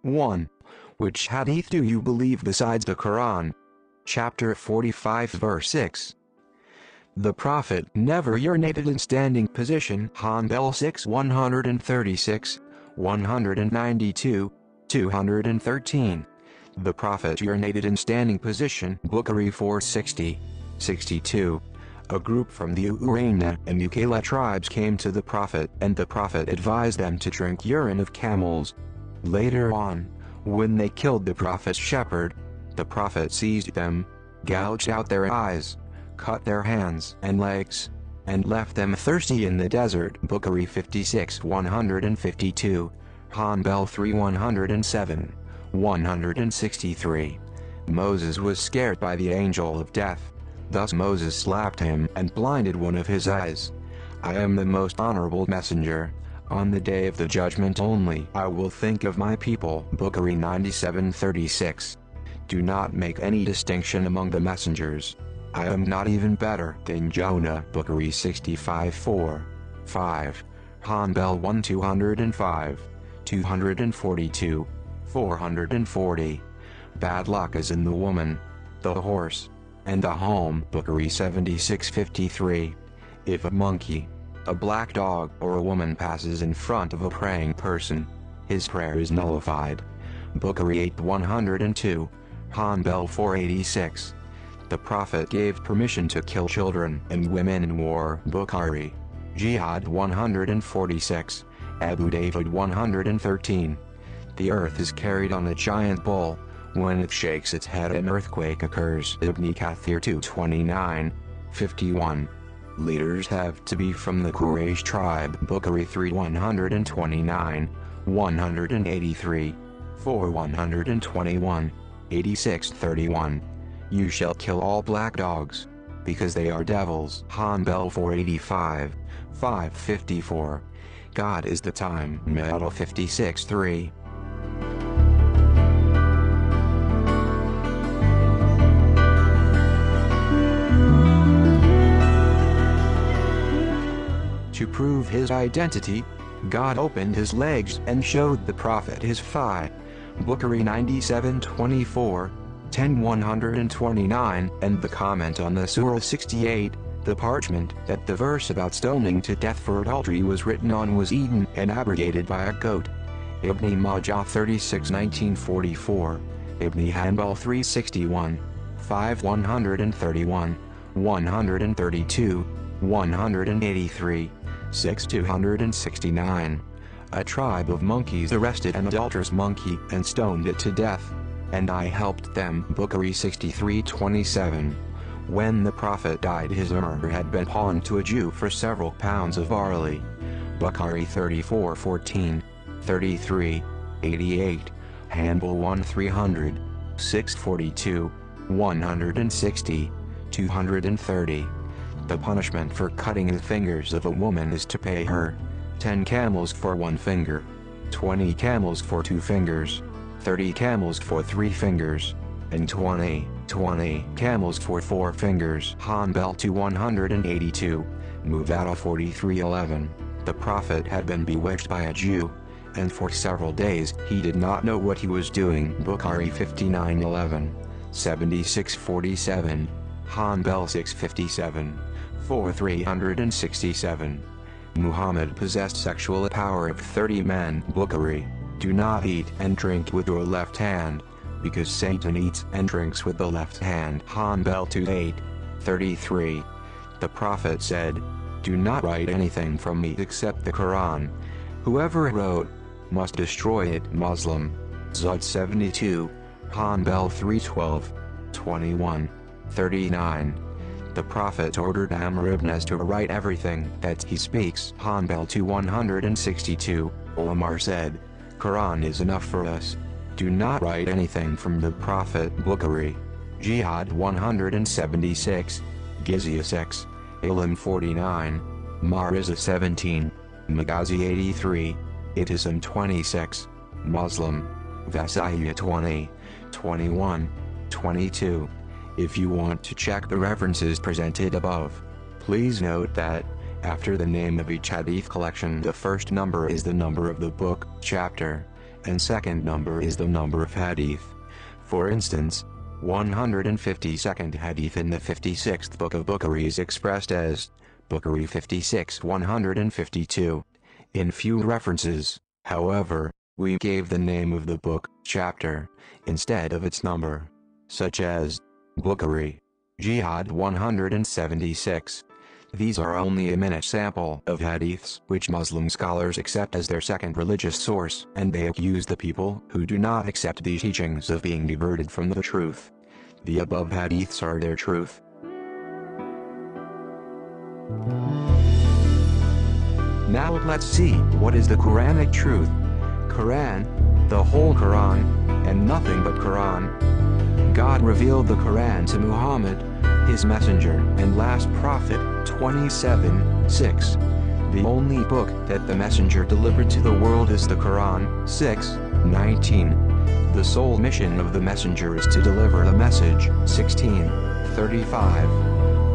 1. Which hadith do you believe besides the Quran? Chapter 45 verse 6. The Prophet never urinated in standing position. Hanbal 6 136, 192, 213. The Prophet urinated in standing position. Bukhari 460, 62. A group from the Urayna and Ukala tribes came to the Prophet, and the Prophet advised them to drink urine of camels. Later on, when they killed the Prophet's shepherd, the Prophet seized them, gouged out their eyes, cut their hands and legs, and left them thirsty in the desert. Bukhari 56 152, Hanbal 3 107, 163. Moses was scared by the angel of death. Thus Moses slapped him and blinded one of his eyes. I am the most honorable messenger. On the day of the judgment only I will think of my people. Bukhari 97:36. Do not make any distinction among the messengers. I am not even better than Jonah. Bukhari 65:4, 5. Hanbal 1 205, 242, 440. Bad luck is in the woman, the horse, and the home. Bukhari 76:53. If a monkey, a black dog, or a woman passes in front of a praying person, his prayer is nullified. Bukhari 8:102, Hanbal 486. The Prophet gave permission to kill children and women in war. Bukhari. Jihad 146, Abu David 113. The earth is carried on a giant bull. When it shakes its head an earthquake occurs. Ibn Kathir 229, 51. Leaders have to be from the Quraysh tribe. Bukhari 3 129, 183, 4 121, 86:31. You shall kill all black dogs, because they are devils. Hanbal 485, 554. God is the time. Medal 56:3. To prove his identity, God opened his legs and showed the Prophet his thigh. Bukhari 97:24, 10:129, and the comment on the Surah 68, the parchment that the verse about stoning to death for adultery was written on was eaten and abrogated by a goat. Ibn Majah 36:1944, Ibn Hanbal 361, 5 131, 132, 183, 6 269. A tribe of monkeys arrested an adulterous monkey and stoned it to death, and I helped them. Bukhari 63:27. When the Prophet died, his armor had been pawned to a Jew for several pounds of barley. Bukhari 34:14, 33, 88. Hanbal 1 300, 642, 160, 230. The punishment for cutting the fingers of a woman is to pay her 10 camels for 1 finger, 20 camels for 2 fingers, 30 camels for 3 fingers, and 20 camels for 4 fingers. Hanbal 2 182, Muvada 43:11. The Prophet had been bewitched by a Jew, and for several days he did not know what he was doing. Bukhari 59:11, 76:47, Hanbal 6:57, 4 367. Muhammad possessed sexual power of 30 men. Bukhari. Do not eat and drink with your left hand, because Satan eats and drinks with the left hand. Hanbal 2:8, 33. The Prophet said, do not write anything from me except the Quran. Whoever wrote, must destroy it. Muslim. Zud 72, Hanbal 312, 21, 39. The Prophet ordered Amr ibn As to write everything that he speaks. Hanbal 2 162, Omar said, Quran is enough for us. Do not write anything from the Prophet. Bukhari. Jihad 176, Gizya 6, Ilm 49, Marizah 17, Maghazi 83, Itism 26, Muslim. Vasiyah 20, 21, 22. If you want to check the references presented above, please note that, after the name of each hadith collection, the first number is the number of the book, chapter, and second number is the number of hadith. For instance, 152nd hadith in the 56th book of Bukhari is expressed as Bukhari 56 152. In few references, however, we gave the name of the book, chapter, instead of its number, such as Bukhari, Jihad 176. These are only a minute sample of hadiths which Muslim scholars accept as their second religious source, and they accuse the people who do not accept these teachings of being diverted from the truth. The above hadiths are their truth. Now let's see what is the Quranic truth. Quran, the whole Quran, and nothing but Quran. God revealed the Quran to Muhammad, his messenger and last prophet, 27:6. The only book that the messenger delivered to the world is the Quran, 6:19. The sole mission of the messenger is to deliver the message, 16:35.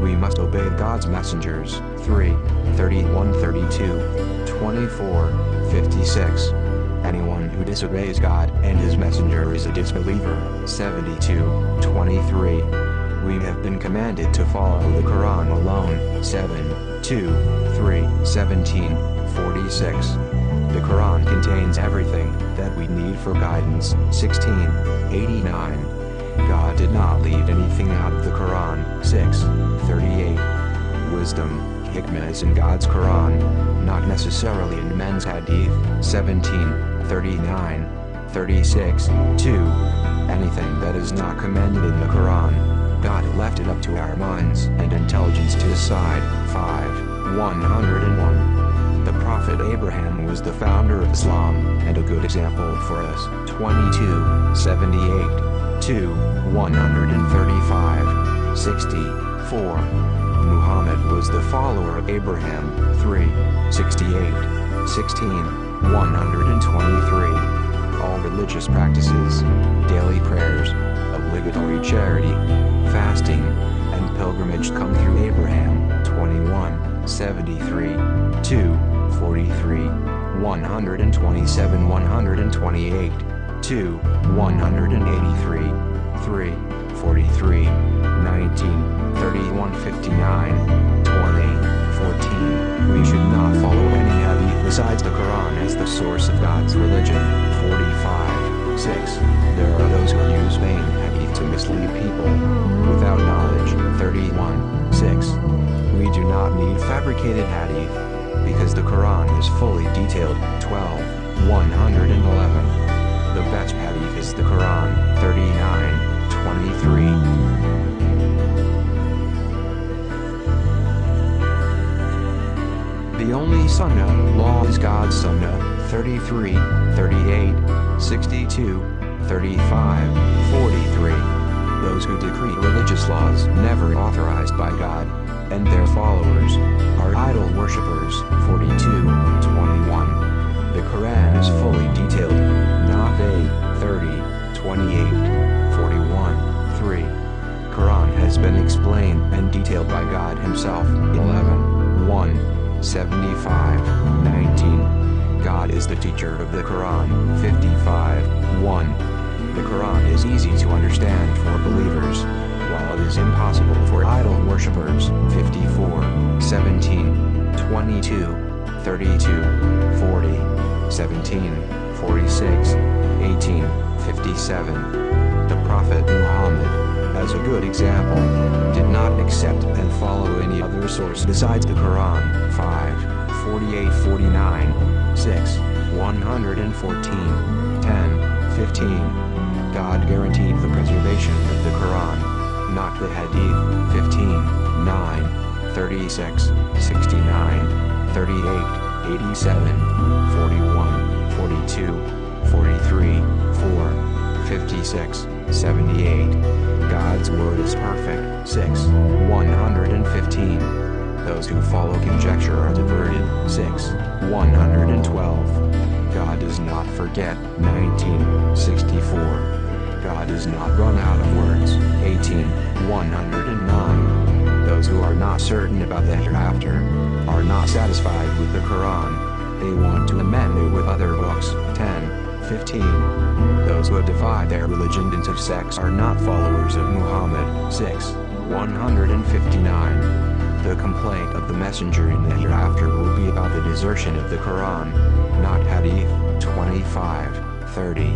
We must obey God's messengers, 3:31-32, 24:56. Anyone who disobeys God and his messenger is a disbeliever, 72:23. We have been commanded to follow the Quran alone, 7:2-3-17-46. The Quran contains everything that we need for guidance, 16:89. God did not leave anything out of the Quran, 6:38. Wisdom, hikmah is in God's Quran, not necessarily in men's hadith, 17:39-36-2. Anything that is not commanded in the Quran, God left it up to our minds and intelligence to decide. 5:101. The Prophet Abraham was the founder of Islam, and a good example for us, 22:78-135-64. Muhammad was the follower of Abraham, 3:68-16-123. All religious practices, daily prayers, obligatory charity, fasting, and pilgrimage come through Abraham, 21:73-2:43, 127-128, 2:183, 3:43, 19:31-59, 20:14. We should not follow any hadith besides the Quran as the source of God's religion. 45:6. There are those who use vain hadith to mislead people without knowledge. 31:6. We do not need fabricated hadith because the Quran is fully detailed. 12:111. The best hadith is the Quran. 39:23. The only sunnah law is God's sunnah, 33:38-62-35-43. Those who decree religious laws never authorized by God, and their followers, are idol worshippers, 42:21. The Quran is fully detailed, not 30:28-41:3. Quran has been explained and detailed by God himself, 11:1-75-19. God is the teacher of the Quran, 55:1. The Quran is easy to understand for believers, while it is impossible for idol worshippers, 54:17-22-32-40, 17:46-18:57. The Prophet Muhammad, as a good example, did not accept and follow any other source besides the Quran. 5:48-49, 6:114, 10:15. God guaranteed the preservation of the Quran, not the Hadith. 15:9-36, 69, 38, 87, 41, 42, 43, 4, 56, 78. God's word is perfect. 6:115. Those who follow conjecture are diverted. 6:112. God does not forget. 19:64. God does not run out of words. 18:109. Those who are not certain about the hereafter are not satisfied with the Quran. They want to amend it with other books. 15. Those who divide their religion into sects are not followers of Muhammad. 6. 159. The complaint of the messenger in the hereafter will be about the desertion of the Quran, not hadith. 25. 30.